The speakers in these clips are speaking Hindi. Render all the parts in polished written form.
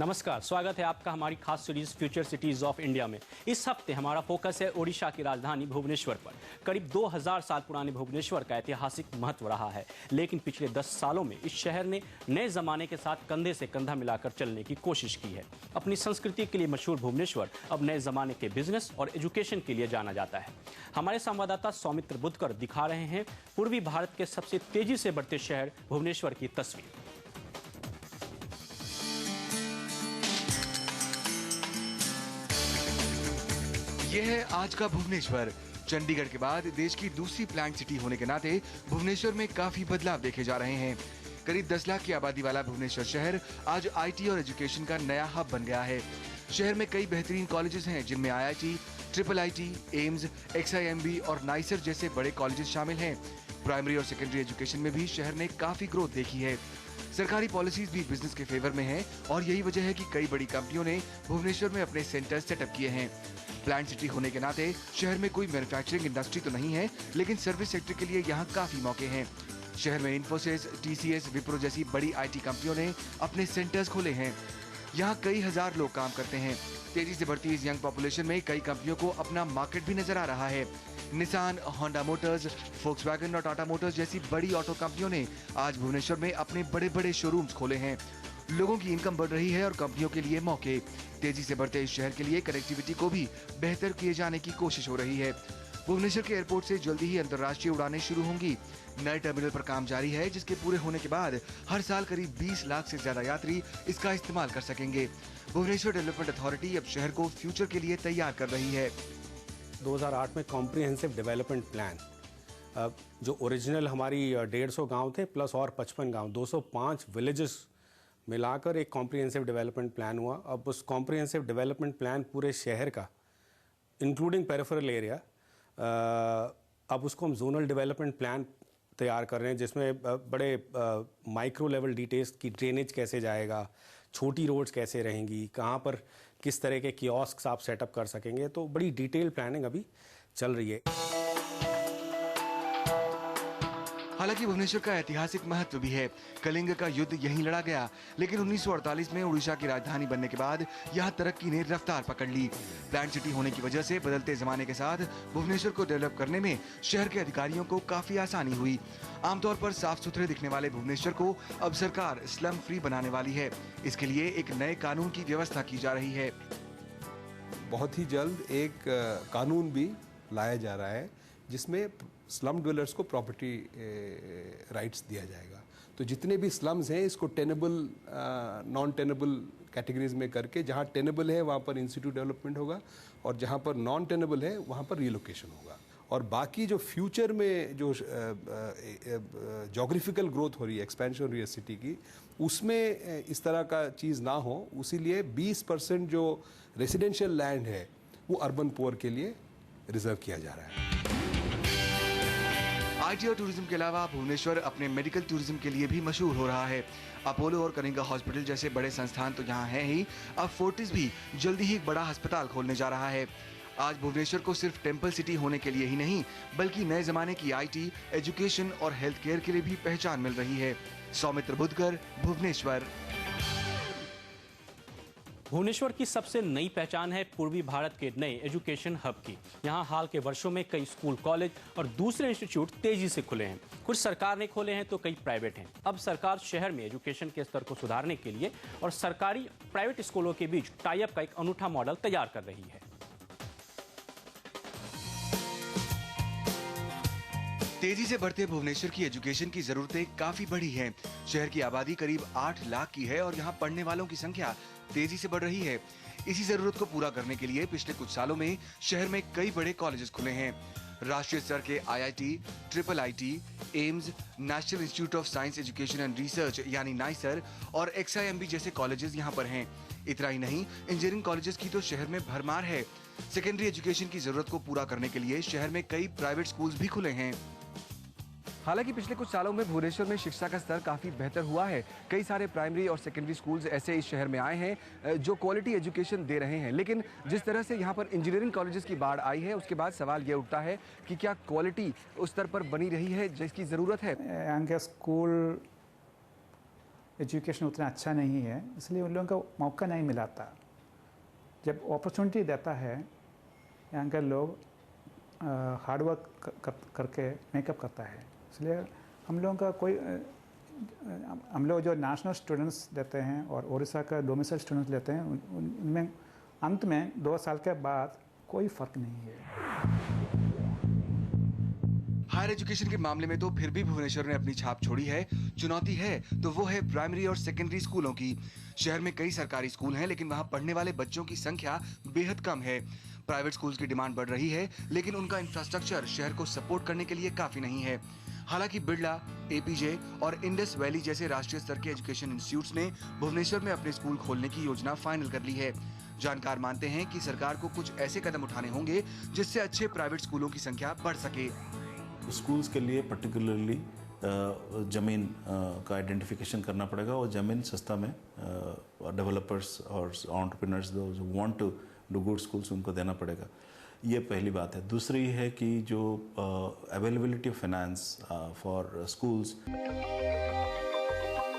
नमस्कार, स्वागत है आपका हमारी खास series future cities of India में। इस हफ्ते हमारा फोकस है ओडिशा की राजधानी भुवनेश्वर पर। करीब 2000 साल पुराने भुवनेश्वर का ऐतिहासिक महत्व रहा है, लेकिन पिछले 10 सालों में इस शहर ने नए जमाने के साथ कंधे से कंधा मिलाकर चलने की कोशिश की है। अपनी संस्कृति के लिए मशहूर भुवनेश्वर अब नए जमाने के बिजनेस और एजुकेशन के लिए जाना जाता है। हमारे संवाददाता सौमित्र बुद्धकर दिखा रहे हैं पूर्वी भारत के सबसे तेजी से बढ़ते शहर भुवनेश्वर की तस्वीर। यह है आज का भुवनेश्वर। चंडीगढ़ के बाद देश की दूसरी प्लांट सिटी होने के नाते भुवनेश्वर में काफी बदलाव देखे जा रहे हैं। करीब 10 लाख की आबादी वाला भुवनेश्वर शहर आज आईटी और एजुकेशन का नया हब बन गया है। शहर में कई बेहतरीन कॉलेजेस हैं, जिनमें IIT, triple IT, AIIMS, XIMB और नाइसर जैसे बड़े कॉलेजेस शामिल हैं। प्राइमरी और सेकेंडरी एजुकेशन में भी शहर ने काफी ग्रोथ देखी है। सरकारी पॉलिसीज भी बिजनेस के फेवर में है और यही वजह है कि कई बड़ी कंपनियों ने भुवनेश्वर में अपने सेंटर सेटअप किए हैं। प्लांट सिटी होने के नाते शहर में कोई मैन्युफैक्चरिंग इंडस्ट्री तो नहीं है, लेकिन सर्विस सेक्टर के लिए यहाँ काफी मौके हैं। शहर में इन्फोसिस, TCS, विप्रो जैसी बड़ी IT कंपनियों ने अपने सेंटर्स खोले हैं। यहाँ कई हजार लोग काम करते हैं। तेजी से बढ़ती इस यंग पॉपुलेशन में कई कंपनियों को अपना मार्केट भी नजर आ रहा है। निसान, होंडा मोटर्स, फोक्सवैगन और टाटा मोटर्स जैसी बड़ी ऑटो कंपनियों ने आज भुवनेश्वर में अपने बड़े बड़े शोरूम्स खोले हैं। लोगों की इनकम बढ़ रही है और कंपनियों के लिए मौके। तेजी से बढ़ते इस शहर के लिए कनेक्टिविटी को भी बेहतर किए जाने की कोशिश हो रही है। भुवनेश्वर के एयरपोर्ट से जल्दी ही अंतर्राष्ट्रीय उड़ानें शुरू होंगी। नए टर्मिनल पर काम जारी है, जिसके पूरे होने के बाद हर साल करीब 20 लाख से ज्यादा यात्री इसका इस्तेमाल कर सकेंगे। भुवनेश्वर डेवलपमेंट अथॉरिटी अब शहर को फ्यूचर के लिए तैयार कर रही है। 2008 में कॉम्प्रिहेंसिव डेवलपमेंट प्लान, जो ओरिजिनल हमारी 150 गांव थे प्लस और 55 गांव, 205 विलेजेस मिलाकर एक कॉम्प्रिहेंसिव डेवलपमेंट प्लान हुआ। अब उस कॉम्प्रिहेंसिव डेवलपमेंट प्लान पूरे शहर का इंक्लूडिंग पेरिफेरल एरिया, अब उसको हम जोनल डेवलपमेंट प्लान तैयार कर रहे हैं, जिसमें बड़े माइक्रो लेवल डिटेल्स की ड्रेनेज कैसे जाएगा, छोटी रोड्स कैसे रहेंगी, कहाँ पर किस तरह के कियोस्क आप सेटअप कर सकेंगे। तो बड़ी डिटेल प्लानिंग अभी चल रही है। हालांकि भुवनेश्वर का ऐतिहासिक महत्व भी है। कलिंग का युद्ध यहीं लड़ा गया, लेकिन 1948 में उड़ीसा की राजधानी बनने के बाद यहाँ तरक्की ने रफ्तार पकड़ ली। प्लांट सिटी होने की वजह से बदलते जमाने के साथ भुवनेश्वर को डेवलप करने में शहर के अधिकारियों को काफी आसानी हुई। आमतौर पर साफ सुथरे दिखने वाले भुवनेश्वर को अब सरकार स्लम फ्री बनाने वाली है। इसके लिए एक नए कानून की व्यवस्था की जा रही है। बहुत ही जल्द एक कानून भी लाया जा रहा है, जिसमें स्लम ड्वेलर्स को प्रॉपर्टी राइट्स दिया जाएगा। तो जितने भी स्लम्स हैं, इसको टेनेबल, नॉन टेनेबल कैटेगरीज में करके, जहाँ टेनेबल है वहाँ पर इंस्टीट्यूट डेवलपमेंट होगा और जहाँ पर नॉन टेनेबल है वहाँ पर रिलोकेशन होगा। और बाकी जो फ्यूचर में जो जोग्राफिकल ग्रोथ हो रही है, एक्सपेंशन हो रही है सिटी की, उसमें इस तरह का चीज़ ना हो, उसीलिए 20% जो रेसिडेंशियल लैंड है वो अर्बन पुअर के लिए रिजर्व किया जा रहा है। IT और टूरिज्म के अलावा भुवनेश्वर अपने मेडिकल टूरिज्म के लिए भी मशहूर हो रहा है। अपोलो और कलिंगा हॉस्पिटल जैसे बड़े संस्थान तो यहाँ हैं ही, अब फोर्टिस भी जल्दी ही एक बड़ा अस्पताल खोलने जा रहा है। आज भुवनेश्वर को सिर्फ टेम्पल सिटी होने के लिए ही नहीं, बल्कि नए जमाने की IT, एजुकेशन और हेल्थ केयर के लिए भी पहचान मिल रही है। सौमित्र बुद्धकर, भुवनेश्वर। भुवनेश्वर की सबसे नई पहचान है पूर्वी भारत के नए एजुकेशन हब की। यहाँ हाल के वर्षों में कई स्कूल, कॉलेज और दूसरे इंस्टीट्यूट तेजी से खुले हैं। कुछ सरकार ने खोले हैं तो कई प्राइवेट हैं। अब सरकार शहर में एजुकेशन के स्तर को सुधारने के लिए और सरकारी प्राइवेट स्कूलों के बीच टाई अप का एक अनूठा मॉडल तैयार कर रही है। तेजी से बढ़ते भुवनेश्वर की एजुकेशन की जरूरतें काफी बढ़ी हैं। शहर की आबादी करीब 8 लाख की है और यहाँ पढ़ने वालों की संख्या तेजी से बढ़ रही है। इसी जरूरत को पूरा करने के लिए पिछले कुछ सालों में शहर में कई बड़े कॉलेजेस खुले हैं। राष्ट्रीय स्तर के IIT, triple IT, AIIMS, national institute of science education and research यानी नाइसर और XIMB जैसे कॉलेजेस यहाँ पर हैं। इतना ही नहीं, इंजीनियरिंग कॉलेजेस की तो शहर में भरमार है। सेकेंडरी एजुकेशन की जरूरत को पूरा करने के लिए शहर में कई प्राइवेट स्कूल्स भी खुले हैं। हालांकि पिछले कुछ सालों में भुवनेश्वर में शिक्षा का स्तर काफी बेहतर हुआ है। कई सारे प्राइमरी और सेकेंडरी स्कूल्स ऐसे इस शहर में आए हैं जो क्वालिटी एजुकेशन दे रहे हैं। लेकिन जिस तरह से यहाँ पर इंजीनियरिंग कॉलेजेस की बाढ़ आई है, उसके बाद सवाल ये उठता है कि क्या क्वालिटी उस स्तर पर बनी रही है जिसकी जरूरत है। यहाँ के स्कूल एजुकेशन उतना अच्छा नहीं है, इसलिए उन लोगों को मौका नहीं मिलाता। जब अपॉर्चुनिटी देता है यहाँ के लोग हार्ड वर्क करके मेकअप करता है। इसलिए हम लोगों का हम लोग जो नेशनल स्टूडेंट्स लेते हैं और उड़ीसा का डोमिसाइल स्टूडेंट्स लेते हैं, उनमें अंत में 2 साल के बाद कोई फ़र्क नहीं है। हायर एजुकेशन के मामले में तो फिर भी भुवनेश्वर ने अपनी छाप छोड़ी है। चुनौती है तो वो है प्राइमरी और सेकेंडरी स्कूलों की। शहर में कई सरकारी स्कूल हैं, लेकिन वहाँ पढ़ने वाले बच्चों की संख्या बेहद कम है। प्राइवेट स्कूल्स की डिमांड बढ़ रही है, लेकिन उनका इंफ्रास्ट्रक्चर शहर को सपोर्ट करने के लिए काफी नहीं है। हालांकि बिरला, एपीजे और इंडस वैली जैसे राष्ट्रीय स्तर के एजुकेशन इंस्टीट्यूट्स ने भुवनेश्वर में अपने स्कूल खोलने की योजना फाइनल कर ली है। जानकार मानते हैं कि सरकार को कुछ ऐसे कदम उठाने होंगे जिससे अच्छे प्राइवेट स्कूलों की संख्या बढ़ सके। स्कूल्स के लिए पर्टिकुलरली ज़मीन का आइडेंटिफिकेशन करना पड़ेगा और ज़मीन सस्ता में डेवलपर्स और एंटरप्रेन्योर्स जो want to do good schools उनको देना पड़ेगा। ये पहली बात है। दूसरी है कि जो availability of finance for schools.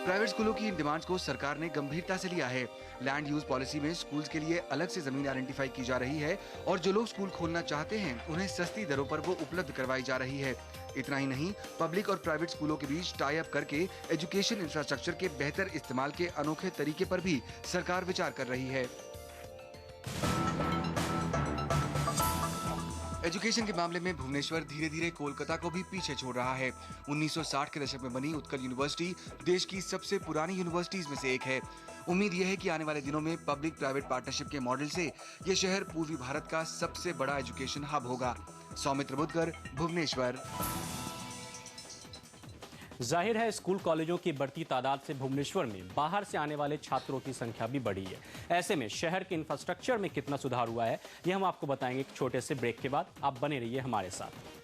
Private स्कूलों की इन डिमांड्स को सरकार ने गंभीरता से लिया है। लैंड यूज पॉलिसी में स्कूल्स के लिए अलग से जमीन आइडेंटिफाई की जा रही है और जो लोग स्कूल खोलना चाहते हैं उन्हें सस्ती दरों पर वो उपलब्ध करवाई जा रही है। इतना ही नहीं, पब्लिक और प्राइवेट स्कूलों के बीच टाई अप करके एजुकेशन इंफ्रास्ट्रक्चर के बेहतर इस्तेमाल के अनोखे तरीके पर भी सरकार विचार कर रही है। एजुकेशन के मामले में भुवनेश्वर धीरे धीरे कोलकाता को भी पीछे छोड़ रहा है। 1960 के दशक में बनी उत्कल यूनिवर्सिटी देश की सबसे पुरानी यूनिवर्सिटीज में से एक है। उम्मीद यह है कि आने वाले दिनों में पब्लिक प्राइवेट पार्टनरशिप के मॉडल से ये शहर पूर्वी भारत का सबसे बड़ा एजुकेशन हब होगा। सौमित्र बुद्धकर, भुवनेश्वर। जाहिर है स्कूल कॉलेजों की बढ़ती तादाद से भुवनेश्वर में बाहर से आने वाले छात्रों की संख्या भी बढ़ी है। ऐसे में शहर के इंफ्रास्ट्रक्चर में कितना सुधार हुआ है, ये हम आपको बताएंगे एक छोटे से ब्रेक के बाद। आप बने रहिए हमारे साथ।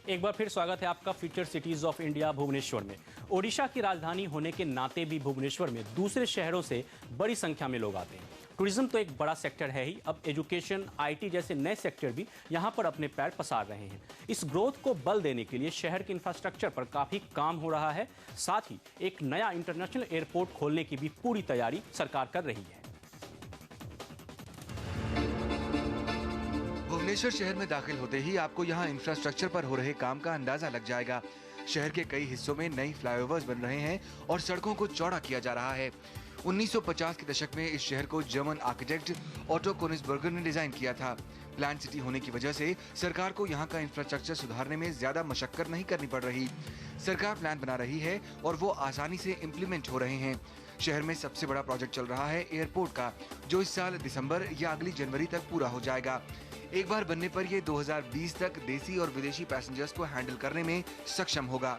एक बार फिर स्वागत है आपका future cities of India Bhubaneswar में। ओडिशा की राजधानी होने के नाते भी भुवनेश्वर में दूसरे शहरों से बड़ी संख्या में लोग आते हैं। टूरिज्म तो एक बड़ा सेक्टर है ही, अब एजुकेशन, आईटी जैसे नए सेक्टर भी यहां पर अपने पैर पसार रहे हैं। इस ग्रोथ को बल देने के लिए शहर के इंफ्रास्ट्रक्चर पर काफी काम हो रहा है। साथ ही एक नया इंटरनेशनल एयरपोर्ट खोलने की भी पूरी तैयारी सरकार कर रही है। भुवनेश्वर शहर में दाखिल होते ही आपको यहाँ इंफ्रास्ट्रक्चर पर हो रहे काम का अंदाजा लग जाएगा। शहर के कई हिस्सों में नई फ्लाईओवर्स बन रहे हैं और सड़कों को चौड़ा किया जा रहा है। 1950 के दशक में इस शहर को जर्मन आर्किटेक्ट ऑटो कोनिग्सबर्गर ने डिजाइन किया था। प्लान सिटी होने की वजह से सरकार को यहाँ का इंफ्रास्ट्रक्चर सुधारने में ज्यादा मशक्कत नहीं करनी पड़ रही। सरकार प्लान बना रही है और वो आसानी से इम्प्लीमेंट हो रहे हैं। शहर में सबसे बड़ा प्रोजेक्ट चल रहा है एयरपोर्ट का, जो इस साल दिसंबर या अगली जनवरी तक पूरा हो जाएगा। एक बार बनने पर ये 2020 तक देसी और विदेशी पैसेंजर्स को हैंडल करने में सक्षम होगा।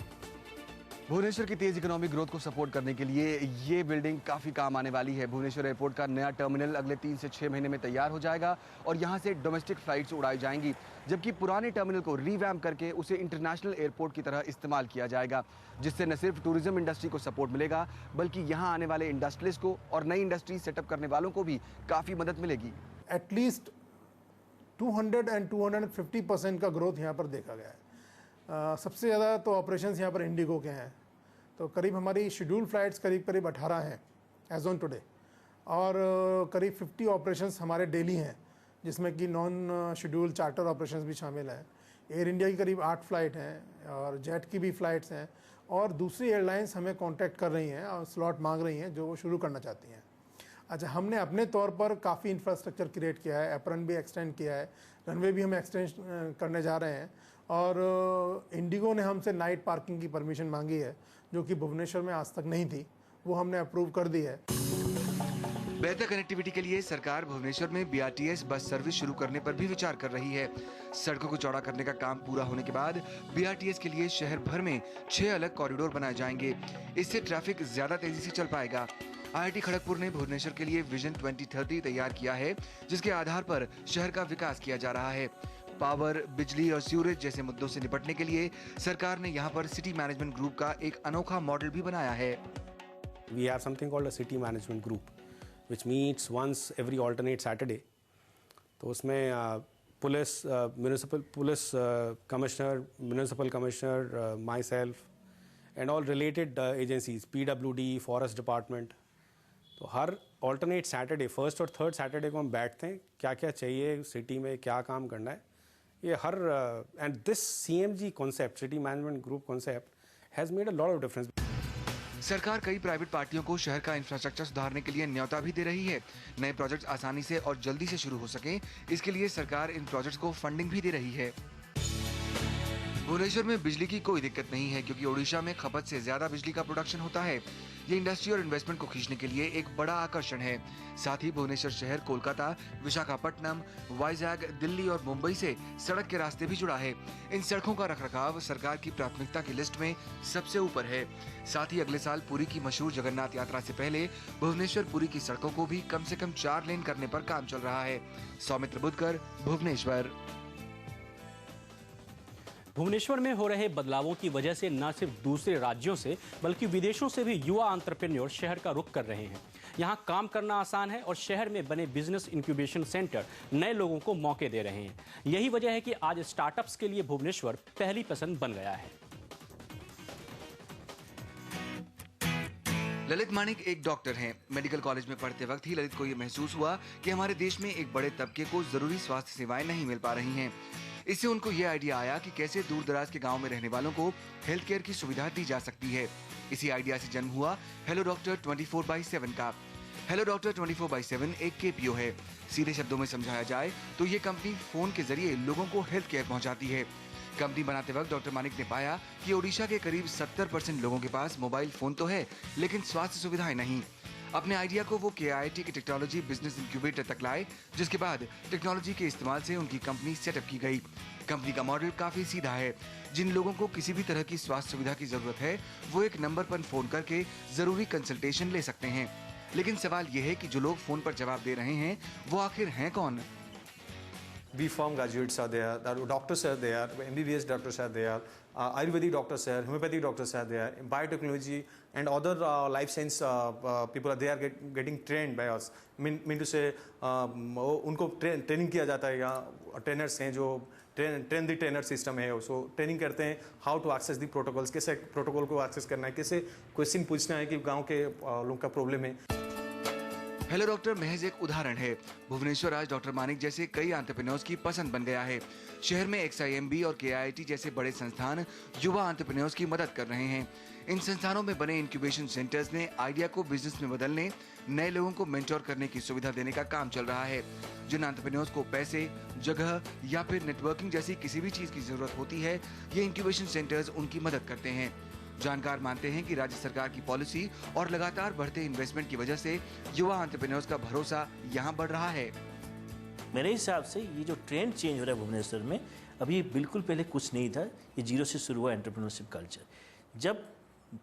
भुवनेश्वर की तेज इकोनॉमिक ग्रोथ को सपोर्ट करने के लिए ये बिल्डिंग काफी काम आने वाली है। भुवनेश्वर एयरपोर्ट का नया टर्मिनल अगले 3 से 6 महीने में तैयार हो जाएगा और यहाँ से डोमेस्टिक फ्लाइट्स उड़ाई जाएंगी, जबकि पुराने टर्मिनल को रीवैम्प करके उसे इंटरनेशनल एयरपोर्ट की तरह इस्तेमाल किया जाएगा, जिससे न सिर्फ टूरिज्म इंडस्ट्री को सपोर्ट मिलेगा, बल्कि यहाँ आने वाले इंडस्ट्रियलिस्ट को और नई इंडस्ट्री सेटअप करने वालों को भी काफी मदद मिलेगी। एटलीस्ट 200 and 250% का ग्रोथ यहाँ पर देखा गया है। सबसे ज़्यादा तो ऑपरेशंस यहाँ पर इंडिगो के हैं, तो करीब हमारी शेड्यूल फ्लाइट्स करीब 18 हैं एज ऑन टुडे, और करीब 50 ऑपरेशंस हमारे डेली हैं, जिसमें कि नॉन शेड्यूल चार्टर ऑपरेशंस भी शामिल हैं। एयर इंडिया की करीब 8 फ्लाइट हैं और जेट की भी फ़्लाइट्स हैं, और दूसरी एयरलाइंस हमें कॉन्टैक्ट कर रही हैं और स्लॉट मांग रही हैं जो वो शुरू करना चाहती हैं। अच्छा, हमने अपने तौर पर काफ़ी इंफ्रास्ट्रक्चर क्रिएट किया है, एप्रन भी एक्सटेंड किया है, रनवे भी हम एक्सटेंड करने जा रहे हैं, और इंडिगो ने हमसे नाइट पार्किंग की परमिशन मांगी है, जो कि भुवनेश्वर में आज तक नहीं थी, वो हमने अप्रूव कर दी है। बेहतर कनेक्टिविटी के लिए सरकार भुवनेश्वर में BRTS बस सर्विस शुरू करने पर भी विचार कर रही है। सड़कों को चौड़ा करने का काम पूरा होने के बाद BRTS के लिए शहर भर में 6 अलग कॉरिडोर बनाए जाएंगे। इससे ट्रैफिक ज्यादा तेजी से चल पाएगा। IIT खड़गपुर ने भुवनेश्वर के लिए विजन 2030 तैयार किया है, जिसके आधार पर शहर का विकास किया जा रहा है। पावर, बिजली और सीवरेज जैसे मुद्दों से निपटने के लिए सरकार ने यहाँ पर सिटी मैनेजमेंट ग्रुप का एक अनोखा मॉडल भी बनाया है। We have something called a city management group, which meets once every alternate Saturday. तो उसमें police, municipal police commissioner, municipal commissioner, myself and all related agencies, PWD, forest department. तो हर alternate Saturday, फर्स्ट और थर्ड सैटरडे को हम बैठते हैं, क्या क्या चाहिए सिटी में, क्या काम करना है, ये her and this CMG concept, city management group concept has made a lot of difference. सरकार कई प्राइवेट पार्टियों को शहर का इंफ्रास्ट्रक्चर सुधारने के लिए न्योता भी दे रही है। नए प्रोजेक्ट्स आसानी से और जल्दी से शुरू हो सके, इसके लिए सरकार इन प्रोजेक्ट्स को फंडिंग भी दे रही है। भुवनेश्वर में बिजली की कोई दिक्कत नहीं है, क्योंकि ओडिशा में खपत से ज्यादा बिजली का प्रोडक्शन होता है। ये इंडस्ट्री और इन्वेस्टमेंट को खींचने के लिए एक बड़ा आकर्षण है। साथ ही भुवनेश्वर शहर कोलकाता, विशाखापट्टनम, वाइजैग, दिल्ली और मुंबई से सड़क के रास्ते भी जुड़ा है। इन सड़कों का रखरखाव सरकार की प्राथमिकता की लिस्ट में सबसे ऊपर है। साथ ही अगले साल पुरी की मशहूर जगन्नाथ यात्रा से पहले भुवनेश्वर पुरी की सड़कों को भी कम से कम 4 लेन करने पर काम चल रहा है। सौमित्र बुद्धकर, भुवनेश्वर। भुवनेश्वर में हो रहे बदलावों की वजह से न सिर्फ दूसरे राज्यों से बल्कि विदेशों से भी युवा एंटरप्रेन्योर शहर का रुख कर रहे हैं। यहां काम करना आसान है और शहर में बने बिजनेस इंक्यूबेशन सेंटर नए लोगों को मौके दे रहे हैं। यही वजह है कि आज स्टार्टअप्स के लिए भुवनेश्वर पहली पसंद बन गया है। ललित मानिक एक डॉक्टर हैं। मेडिकल कॉलेज में पढ़ते वक्त ही ललित को ये महसूस हुआ कि हमारे देश में एक बड़े तबके को जरूरी स्वास्थ्य सेवाएं नहीं मिल पा रही हैं। इससे उनको ये आइडिया आया कि कैसे दूर दराज के गांव में रहने वालों को हेल्थ केयर की सुविधा दी जा सकती है। इसी आइडिया से जन्म हुआ हेलो डॉक्टर 24/7 का। हेलो डॉक्टर 24/7 एक KPO है। सीधे शब्दों में समझाया जाए तो ये कंपनी फोन के जरिए लोगों को हेल्थ केयर पहुंचाती है। कंपनी बनाते वक्त डॉक्टर मानिक ने पाया कि ओडिशा के करीब 70% लोगों के पास मोबाइल फोन तो है, लेकिन स्वास्थ्य सुविधाएं नहीं। अपने आइडिया को वो KIIT के टेक्नोलॉजी बिजनेस इंक्यूबेटर तक लाए, जिसके बाद टेक्नोलॉजी के इस्तेमाल से उनकी कंपनी सेटअप की गई। कंपनी का मॉडल काफी सीधा है। जिन लोगों को किसी भी तरह की स्वास्थ्य सुविधा की जरूरत है, वो एक नंबर पर फोन करके जरूरी कंसल्टेशन ले सकते हैं। लेकिन सवाल ये है कि जो लोग फोन पर जवाब दे रहे हैं, वो आखिर हैं कौन? B.Pharm graduates are there, the doctors are there, MBBS doctors are there, Ayurvedic doctors are there, homeopathic doctors are there, biotechnology and other life science people are there getting trained by us. Mean to say उनको ट्रेनिंग किया जाता है। यहाँ ट्रेनर्स हैं जो ट्रेन दी ट्रेनर सिस्टम है, उसको ट्रेनिंग करते हैं how to access the protocols, कैसे प्रोटोकॉल को एक्सेस करना है, कैसे क्वेश्चन पूछना है कि गाँव के लोगों का प्रॉब्लम है। हेलो डॉक्टर महज एक उदाहरण है। भुवनेश्वर आज डॉक्टर मानिक जैसे कई एंटरप्रेन्योर्स की पसंद बन गया है। शहर में XIMB और KIIT जैसे बड़े संस्थान युवा एंटरप्रेन्योर्स की मदद कर रहे हैं। इन संस्थानों में बने इंक्यूबेशन सेंटर्स ने आइडिया को बिजनेस में बदलने, नए लोगों को मेंटोर करने की सुविधा देने का काम चल रहा है। जिन एंटरप्रेन्योर्स को पैसे, जगह या फिर नेटवर्किंग जैसी किसी भी चीज की जरूरत होती है, ये इंक्यूबेशन सेंटर्स उनकी मदद करते हैं। जानकार मानते हैं कि राज्य सरकार की पॉलिसी और लगातार बढ़ते इन्वेस्टमेंट की वजह से युवा एंटरप्रेन्योर्स का भरोसा यहाँ बढ़ रहा है। मेरे हिसाब से ये जो ट्रेंड चेंज हो रहा है भुवनेश्वर में, अभी बिल्कुल पहले कुछ नहीं था। ये जीरो से शुरू हुआ एंटरप्रेन्योरशिप कल्चर। जब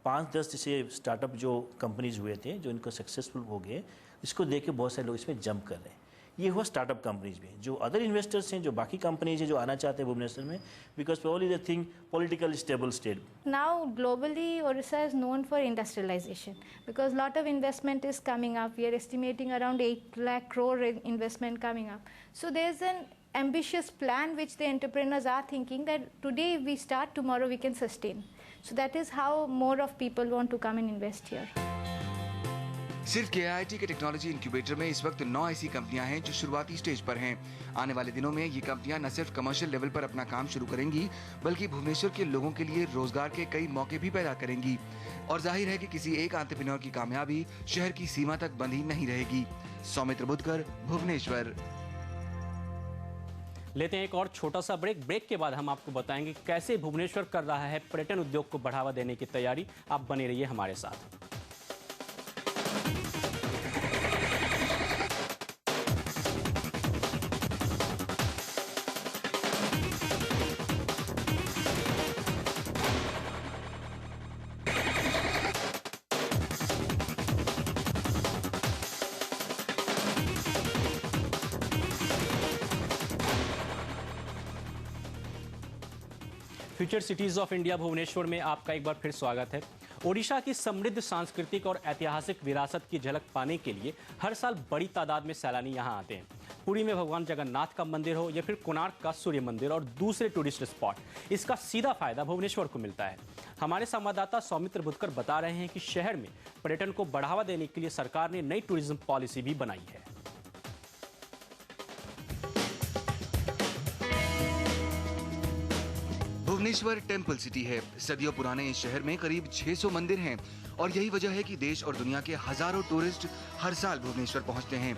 5-10 जैसे स्टार्टअप जो कंपनीज हुए थे, जो इनको सक्सेसफुल हो गए, इसको देख के बहुत सारे लोग इसमें जंप कर रहे हैं। ये हुआ स्टार्टअप कंपनीज में। जो अदर इन्वेस्टर्स हैं, जो बाकी कंपनीज हैं जो आना चाहते हैं भुवनेश्वर में, because probably they think political stable state. Now globally Orissa is known for industrialization because lot of investment is coming up. We are estimating around 8 lakh crore investment coming up. So there's an ambitious plan which the entrepreneurs are thinking that today we start, tomorrow we can sustain. So that is how more of people want to come and invest here. सिर्फ KIIT के टेक्नोलॉजी इंक्यूबेटर में इस वक्त 9 ऐसी कंपनियां हैं जो शुरुआती स्टेज पर हैं। आने वाले दिनों में ये कंपनियां न सिर्फ कमर्शियल लेवल पर अपना काम शुरू करेंगी, बल्कि भुवनेश्वर के लोगों के लिए रोजगार के कई मौके भी पैदा करेंगी। और जाहिर है कि किसी एक एंटरप्रेन्योर की कामयाबी शहर की सीमा तक बंधी नहीं रहेगी। सौमित्र बुद्धकर, भुवनेश्वर। लेते हैं एक और छोटा सा ब्रेक के बाद हम आपको बताएंगे कैसे भुवनेश्वर कर रहा है पर्यटन उद्योग को बढ़ावा देने की तैयारी। आप बने रहिए हमारे साथ। Future cities of India Bhubaneswar में आपका एक बार फिर स्वागत है। ओडिशा की समृद्ध सांस्कृतिक और ऐतिहासिक विरासत की झलक पाने के लिए हर साल बड़ी तादाद में सैलानी यहां आते हैं। पुरी में भगवान जगन्नाथ का मंदिर हो या फिर कोणार्क का सूर्य मंदिर और दूसरे टूरिस्ट स्पॉट, इसका सीधा फायदा भुवनेश्वर को मिलता है। हमारे संवाददाता सौमित्र बुधकर बता रहे हैं कि शहर में पर्यटन को बढ़ावा देने के लिए सरकार ने नई टूरिज्म पॉलिसी भी बनाई है। भुवनेश्वर टेम्पल सिटी है। सदियों पुराने इस शहर में करीब 600 मंदिर हैं और यही वजह है कि देश और दुनिया के हजारों टूरिस्ट हर साल भुवनेश्वर पहुंचते हैं।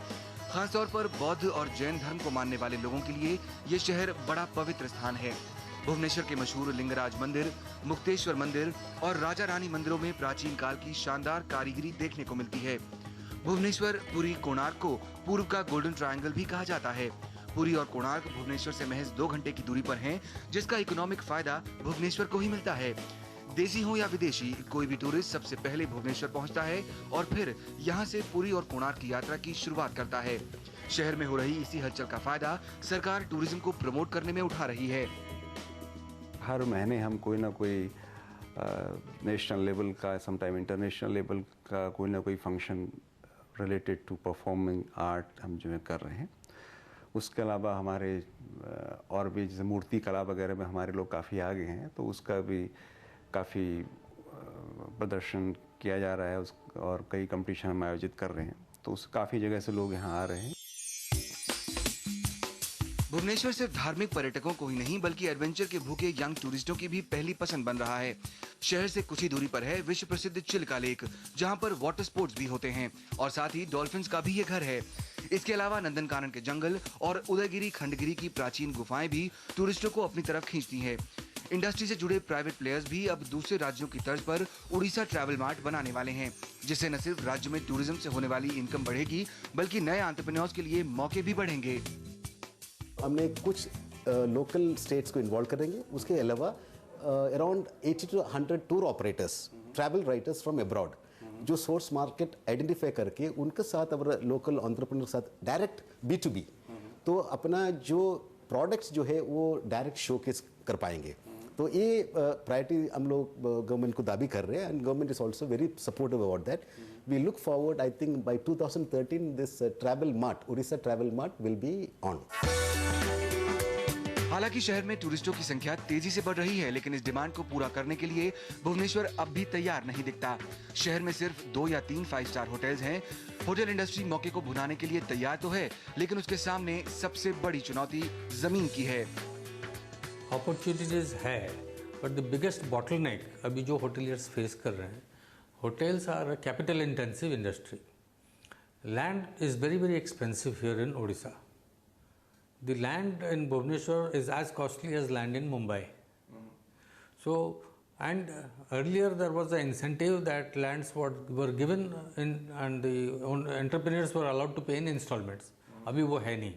खासतौर पर बौद्ध और जैन धर्म को मानने वाले लोगों के लिए ये शहर बड़ा पवित्र स्थान है। भुवनेश्वर के मशहूर लिंगराज मंदिर, मुक्तेश्वर मंदिर और राजा रानी मंदिरों में प्राचीन काल की शानदार कारीगरी देखने को मिलती है। भुवनेश्वर, पुरी, कोणार्क को पूर्व का गोल्डन ट्रायंगल भी कहा जाता है। पुरी और कोणार्क भुवनेश्वर से महज 2 घंटे की दूरी पर हैं, जिसका इकोनॉमिक फायदा भुवनेश्वर को ही मिलता है। देसी हो या विदेशी, कोई भी टूरिस्ट सबसे पहले भुवनेश्वर पहुंचता है और फिर यहां से पुरी और कोणार्क की यात्रा की शुरुआत करता है। शहर में हो रही इसी हलचल का फायदा सरकार टूरिज्म को प्रमोट करने में उठा रही है। हर महीने हम कोई ना कोई नेशनल लेवल का, समटाइम इंटरनेशनल लेवल का कोई ना कोई function related to performing art हम जो है कर रहे हैं। उसके अलावा हमारे और भी जैसे मूर्ति कला वगैरह में हमारे लोग काफ़ी आगे हैं, तो उसका भी काफ़ी प्रदर्शन किया जा रहा है और कई कंपटीशन हम आयोजित कर रहे हैं, तो उस काफ़ी जगह से लोग यहाँ आ रहे हैं। भुवनेश्वर सिर्फ धार्मिक पर्यटकों को ही नहीं बल्कि एडवेंचर के भूखे यंग टूरिस्टों की भी पहली पसंद बन रहा है। शहर से कुछ ही दूरी पर है विश्व प्रसिद्ध चिल्का लेक, जहां पर वाटर स्पोर्ट्स भी होते हैं और साथ ही डॉल्फिन्स का भी ये घर है। इसके अलावा नंदनकानन के जंगल और उदयगिरी खंडगिरी की प्राचीन गुफाएं भी टूरिस्टों को अपनी तरफ खींचती हैं। इंडस्ट्री से जुड़े प्राइवेट प्लेयर्स भी अब दूसरे राज्यों की तर्ज पर उड़ीसा ट्रैवल मार्ट बनाने वाले हैं, जिससे न सिर्फ राज्य में टूरिज्म से होने वाली इनकम बढ़ेगी बल्कि नए एंटरप्रेन्योर्स के लिए मौके भी बढ़ेंगे। हमने कुछ लोकल स्टेट्स को इन्वॉल्व करेंगे। उसके अलावा around 80 to 100 tour operators, travel writers from abroad, जो सोर्स मार्केट आइडेंटिफाई करके उनके साथ अब लोकल एंटरप्रेन्योर के साथ डायरेक्ट B2B, तो अपना जो प्रोडक्ट्स जो है वो डायरेक्ट शोकेस कर पाएंगे। तो ये प्रायोरिटी हम लोग गवर्नमेंट को दाबी कर रहे हैं and government is also very supportive about that. We look forward, I think by 2013 this travel mart, Orissa travel mart will be on. हालांकि शहर में टूरिस्टों की संख्या तेजी से बढ़ रही है, लेकिन इस डिमांड को पूरा करने के लिए भुवनेश्वर अब भी तैयार नहीं दिखता। शहर में सिर्फ 2 या 3 5 स्टार होटल्स हैं। होटल इंडस्ट्री मौके को भुनाने के लिए तैयार तो है, लेकिन उसके सामने सबसे बड़ी चुनौती जमीन की है। अपॉर्चुनिटीज है, बट द बिगेस्ट बॉटलनेक अभी जो होटलियर्स फेस कर रहे हैं, hotels are a capital intensive industry. Land is very very expensive here in Odisha. The land in Bhubaneswar is as costly as land in Mumbai. So, and earlier there was an incentive that lands were given in, and the entrepreneurs were allowed to pay in installments. अभी वो है नहीं।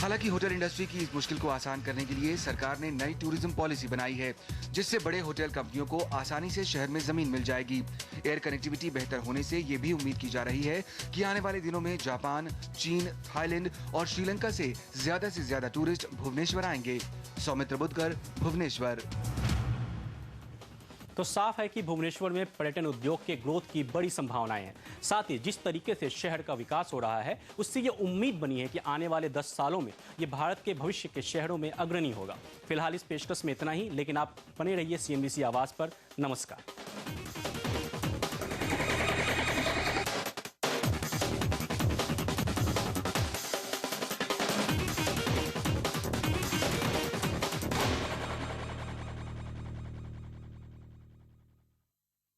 हालांकि होटल इंडस्ट्री की इस मुश्किल को आसान करने के लिए सरकार ने नई टूरिज्म पॉलिसी बनाई है, जिससे बड़े होटल कंपनियों को आसानी से शहर में जमीन मिल जाएगी। एयर कनेक्टिविटी बेहतर होने से ये भी उम्मीद की जा रही है कि आने वाले दिनों में जापान, चीन, थाईलैंड और श्रीलंका से ज्यादा टूरिस्ट भुवनेश्वर आएंगे। सौमित्र बुधकर, भुवनेश्वर। तो साफ है कि भुवनेश्वर में पर्यटन उद्योग के ग्रोथ की बड़ी संभावनाएं हैं। साथ ही जिस तरीके से शहर का विकास हो रहा है, उससे ये उम्मीद बनी है कि आने वाले 10 सालों में ये भारत के भविष्य के शहरों में अग्रणी होगा। फिलहाल इस पेशकश में इतना ही, लेकिन आप बने रहिए CNBC आवाज पर। नमस्कार।